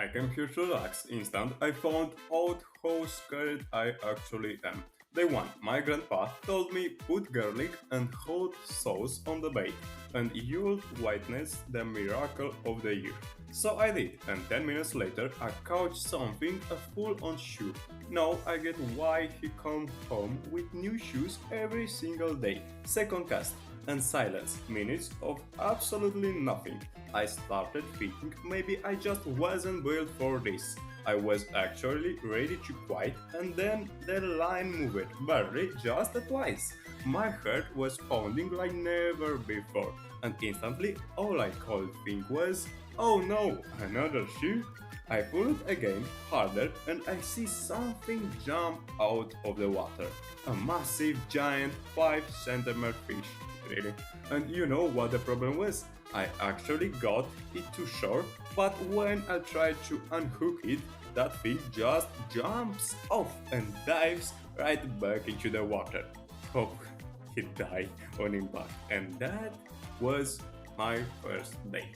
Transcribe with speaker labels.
Speaker 1: I came here to relax. Instant, I found out how scared I actually am. Day 1. My grandpa told me put garlic and hot sauce on the bait, and you'll witness the miracle of the year. So I did, and 10 minutes later I caught something a full-on shoe. Now I get why he come home with new shoes every single day. Second cast, and silence, minutes of absolutely nothing. I started thinking maybe I just wasn't built for this. I was actually ready to quit, and then the line moved, barely just twice. My heart was pounding like never before, and instantly all I could think was, oh no, another shoe? I pull it again, harder, and I see something jump out of the water. A massive, giant 5 centimeter fish, really. And you know what the problem was? I actually got it to shore, but when I tried to unhook it, that thing just jumps off and dives right back into the water. Oh, it died on impact, and that was my first day.